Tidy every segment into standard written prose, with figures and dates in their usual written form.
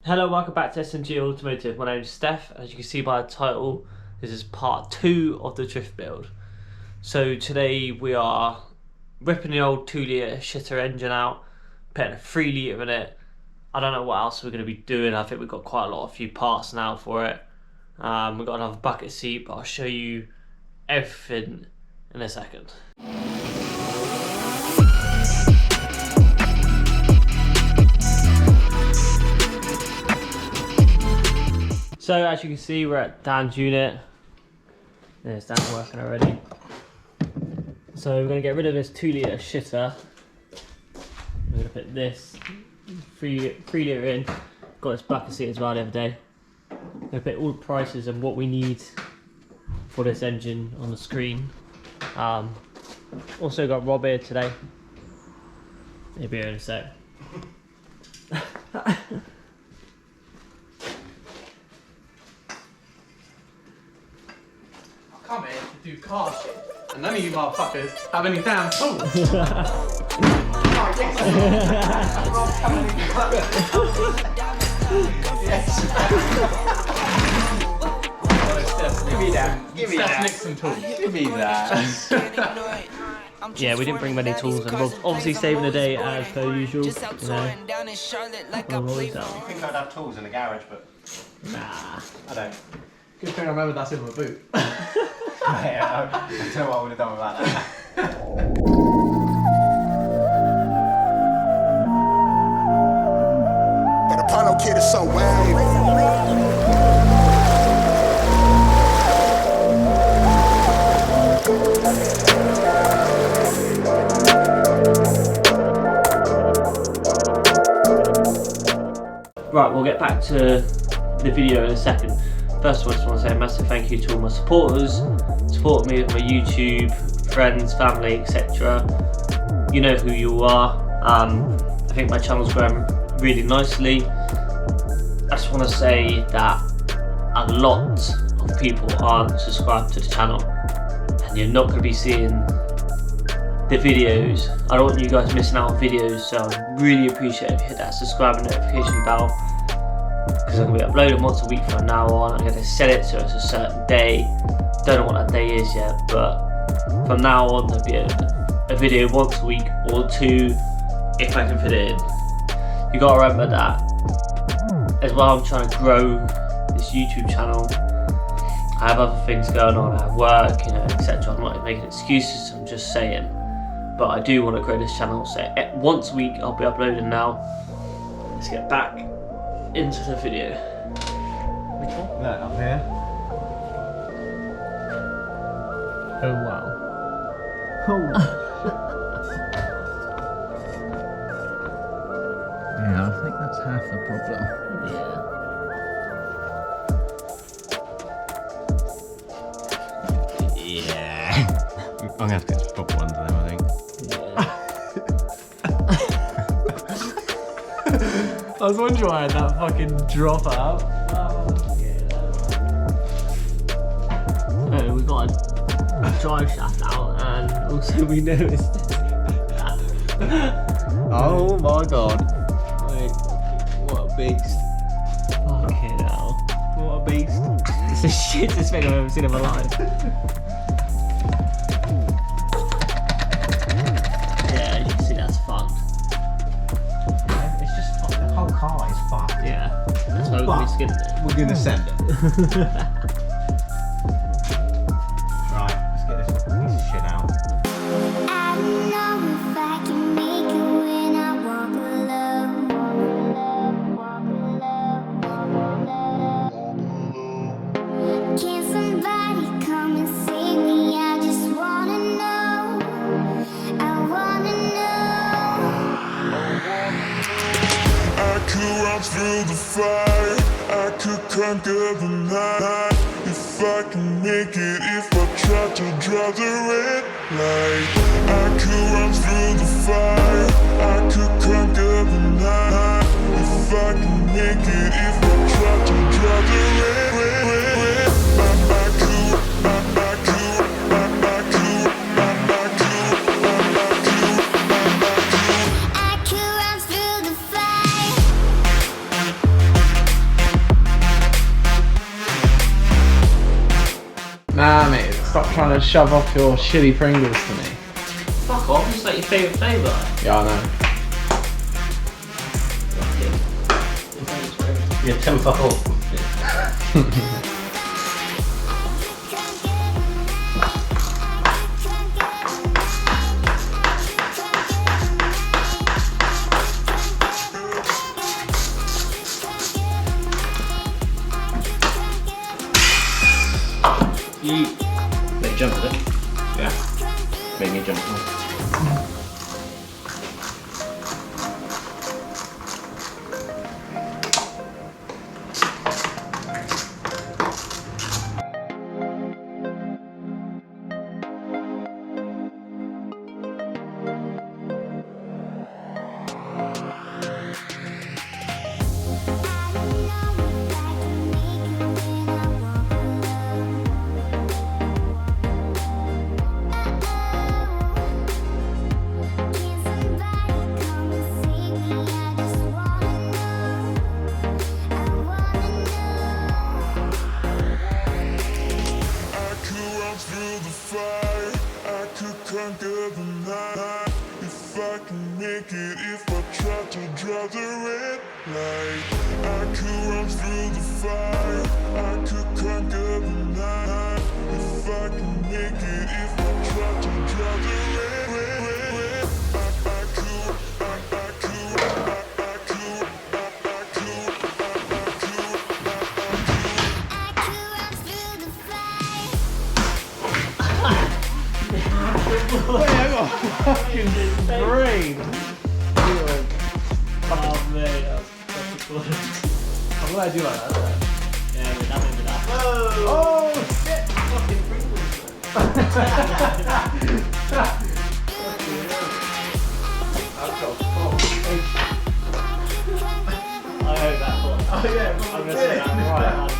Hello, welcome back to SMG Automotive. My name's Steph. As you can see by the title, this is part 2 of the drift build. So today we are ripping the old 2 litre shitter engine out, putting a 3 litre in it. I don't know what else we're going to be doing. I think we've got quite a few parts now for it. We've got another bucket seat, but I'll show you everything in a second. So as you can see, we're at Dan's unit. There's Dan working already. So we're going to get rid of this 2 litre shitter. We're going to put this 3 litre in. Got this bucket seat as well the other day. I'm going to put all the prices and what we need for this engine on the screen. Also got Rob here today. He'll be here in a sec. Come here to do car shit, and none of you motherfuckers have any damn tools. Give me that. Give me that. Nixon tools. Give me that. Yeah, we didn't bring many tools, and Rob's obviously saving the day as per usual. You know. I think I'd have tools in the garage, but Nah. I don't. Good thing I remember that's in my boot. Yeah, I don't know what I would have done without that. That Apollo kid is so wavy. Right, we'll get back to the video in a second. First of all, I just want to say a massive thank you to all my supporters, supporting me with my YouTube, friends, family, etc. You know who you are. I think my channel's growing really nicely. I just want to say that a lot of people aren't subscribed to the channel, and you're not going to be seeing the videos. I don't want you guys missing out on videos, so I really appreciate if you hit that subscribe and notification bell, because I'm going to be uploading once a week from now on. I'm going to set it so it's a certain day. Don't know what that day is yet, but from now on there'll be a video once a week or 2 if I can fit it in. You got to remember that as well. I'm trying to grow this YouTube channel. I have other things going on. I have work, you know, etc. I'm not making excuses, I'm just saying. But I do want to grow this channel, so once a week I'll be uploading now. Let's get back into the video. Which one? No, up here. Oh wow. Yeah, I think that's half the problem. Yeah. I'm gonna have to get some proper ones of them, I think. Yeah. I was wondering why I had that fucking drop out. Oh, we got a drive shaft out, and also we noticed. Oh my god. Wait, what a beast. Fucking hell. What a beast. It's the shittest thing I've ever seen in my life. Yeah, you can see that's fun. It's just fucked. The whole car is fucked. Yeah, that's why we're going to be skidding it. We're gonna send it. Right, let's get this fucking piece of shit out. I don't know if I can make it when I walk alone. Can somebody come and save me? I just wanna know. I wanna know. I could run through the fire, I could conquer the night. If I can make it, if I try to drive the red light. I could run through the fire, I could conquer the night. If I can make it, if I try to drive the red light. I could, I could, I could, I could, I could. I could run through the fire. Nah, mate, stop trying to shove off your shitty Pringles to me. Fuck off, it's like your favourite flavour. Yeah, I know. Yeah, tell me fuck off. You They jump with it. Yeah. Made me jump. Conquer the night if I can make it. If I try to draw the red light, I could run through the fire. I could conquer the night if I can make it. If I try to draw the red, Wait, I got fucking brain. Oh mate, that's cool. I'm glad you like that. Yeah, we're done with that. Oh shit! Fucking Pringles. I hope that's what. Oh yeah, I'm gonna say that right.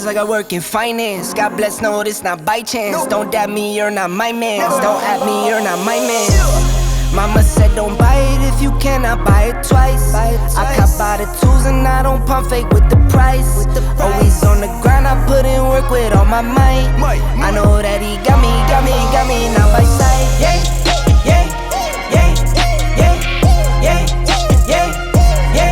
Like I work in finance. God bless, no, this not by chance. Don't dab me, you're not my man. Don't at me, you're not my man. Mama said don't buy it if you cannot buy it twice. I cop by the tools and I don't pump fake with the price. Always on the grind, I put in work with all my might. I know that he got me, not by sight. Yeah, yeah, yeah, yeah, yeah, yeah, yeah,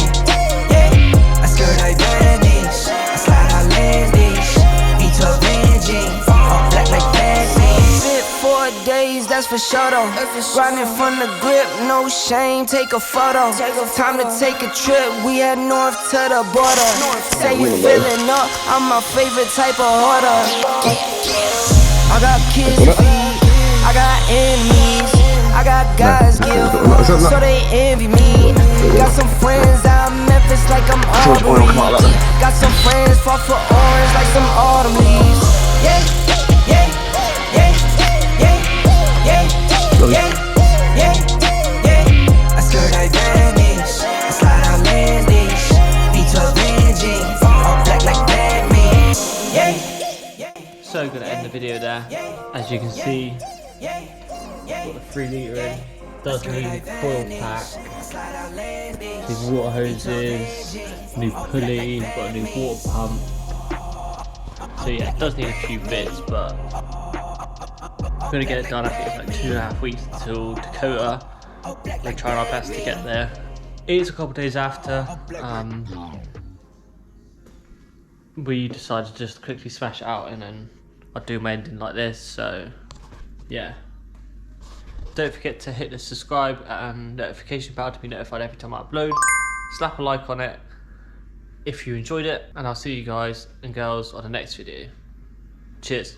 yeah. I skirt like bandage, I slide out landish. V12 engine, all black like Batman. Fit 4 days, that's for sure though. Grinding from the grip, no shame, take a photo. Time to take a trip, we head north to the border. Say you feeling up, I'm my favorite type of hoarder. I got kids to feed, I got enemies, I got guys give up, so they envy me. Got some friends out in Memphis like I'm Aubrey. Got some friends fought for orange like some autumn leaves. Yeah, yeah, yeah, yeah, yeah, yeah, yeah, yeah. I skirt like vanish, I slide out landish. V12 engine, all black like Batman. Yeah. So gonna end the video there. As you can see, got the 3 litre in. Does need coil pack. These water hoses, new pulley, got a new water pump. So yeah, it does need a few bits, but I'm gonna get it done. I think it's like 2.5 weeks until Dakota. We're trying our best to get there. It is a couple of days after. We decided to just quickly smash it out and then I'll do my ending like this, so yeah. Don't forget to hit the subscribe and notification bell to be notified every time I upload. Slap a like on it if you enjoyed it, and I'll see you guys and girls on the next video. Cheers.